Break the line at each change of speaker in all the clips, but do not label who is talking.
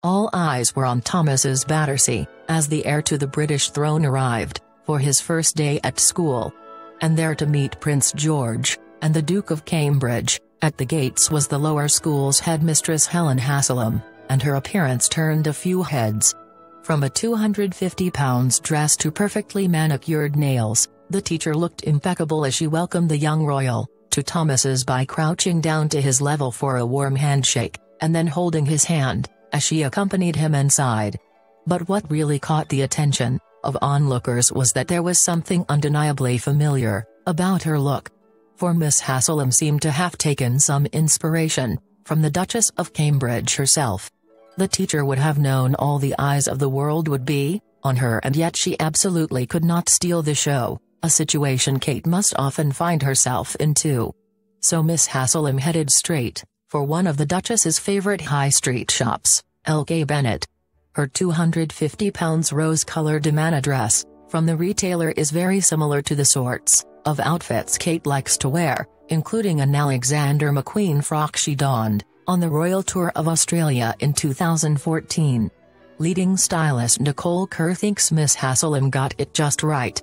All eyes were on Thomas's Battersea, as the heir to the British throne arrived, for his first day at school. And there to meet Prince George, and the Duke of Cambridge, at the gates was the lower school's headmistress Helen Haslem, and her appearance turned a few heads. From a £250 dress to perfectly manicured nails, the teacher looked impeccable as she welcomed the young royal to Thomas's by crouching down to his level for a warm handshake, and then holding his hand as she accompanied him inside. But what really caught the attention of onlookers was that there was something undeniably familiar about her look. For Miss Haslem seemed to have taken some inspiration from the Duchess of Cambridge herself. The teacher would have known all the eyes of the world would be on her, and yet she absolutely could not steal the show, a situation Kate must often find herself in too. So Miss Haslem headed straight for one of the Duchess's favorite high street shops, L.K. Bennett. Her £250 rose-colored Amana dress from the retailer is very similar to the sorts of outfits Kate likes to wear, including an Alexander McQueen frock she donned on the royal tour of Australia in 2014. Leading stylist Nicole Kerr thinks Miss Haslem got it just right.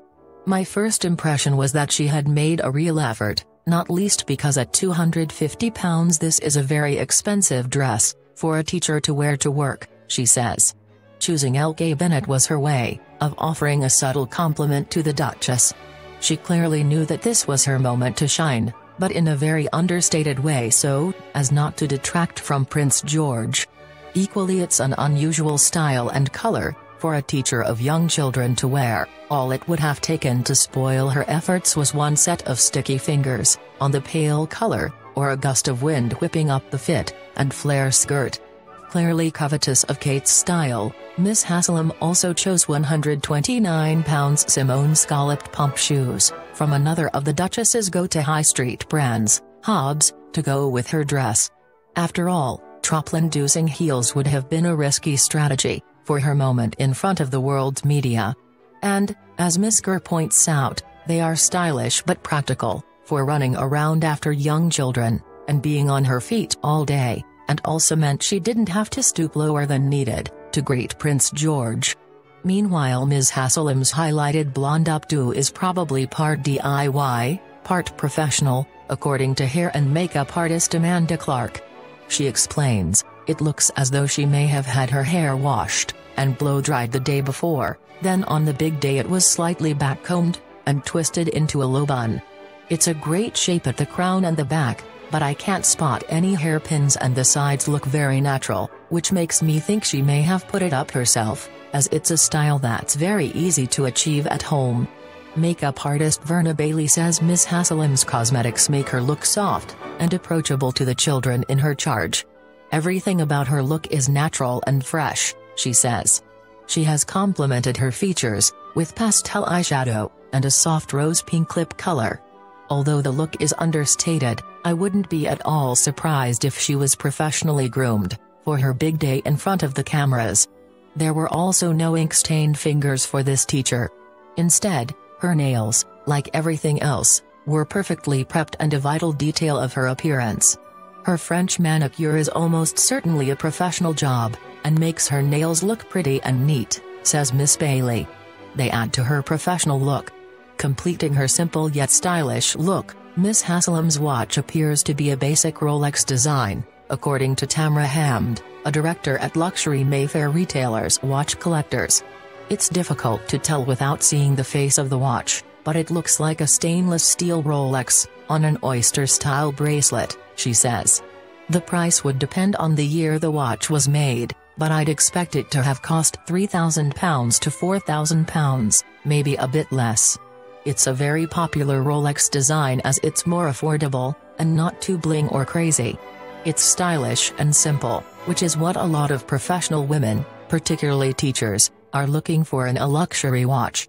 "My first impression was that she had made a real effort, not least because at £250 this is a very expensive dress for a teacher to wear to work," she says. Choosing L.K. Bennett was her way of offering a subtle compliment to the Duchess. She clearly knew that this was her moment to shine, but in a very understated way so as not to detract from Prince George. Equally, it's an unusual style and color for a teacher of young children to wear. All it would have taken to spoil her efforts was one set of sticky fingers on the pale color, or a gust of wind whipping up the fit and flare skirt. Clearly covetous of Kate's style, Miss Haslem also chose £129 Simone scalloped pump shoes from another of the Duchess's go-to high street brands, Hobbs, to go with her dress. After all, trouble-inducing heels would have been a risky strategy for her moment in front of the world's media. And, as Miss Kerr points out, they are stylish but practical for running around after young children and being on her feet all day, and also meant she didn't have to stoop lower than needed to greet Prince George. Meanwhile, Ms. Haslem's highlighted blonde updo is probably part DIY, part professional, according to hair and makeup artist Amanda Clark. She explains, "It looks as though she may have had her hair washed and blow-dried the day before, then on the big day it was slightly back-combed and twisted into a low bun. It's a great shape at the crown and the back, but I can't spot any hairpins and the sides look very natural, which makes me think she may have put it up herself, as it's a style that's very easy to achieve at home." Makeup artist Verna Bailey says Miss Haslem's cosmetics make her look soft and approachable to the children in her charge. "Everything about her look is natural and fresh," she says. She has complemented her features with pastel eyeshadow and a soft rose pink lip color. "Although the look is understated, I wouldn't be at all surprised if she was professionally groomed for her big day in front of the cameras." There were also no ink-stained fingers for this teacher. Instead, her nails, like everything else, were perfectly prepped and a vital detail of her appearance. Her French manicure is almost certainly a professional job, and makes her nails look pretty and neat, says Miss Bailey. They add to her professional look. Completing her simple yet stylish look, Miss Haslem's watch appears to be a basic Rolex design, according to Tamra Hamd, a director at luxury Mayfair retailers Watch Collectors. "It's difficult to tell without seeing the face of the watch, but it looks like a stainless steel Rolex on an oyster-style bracelet," she says. "The price would depend on the year the watch was made, but I'd expect it to have cost £3,000 to £4,000, maybe a bit less. It's a very popular Rolex design as it's more affordable, and not too bling or crazy. It's stylish and simple, which is what a lot of professional women, particularly teachers, are looking for in a luxury watch."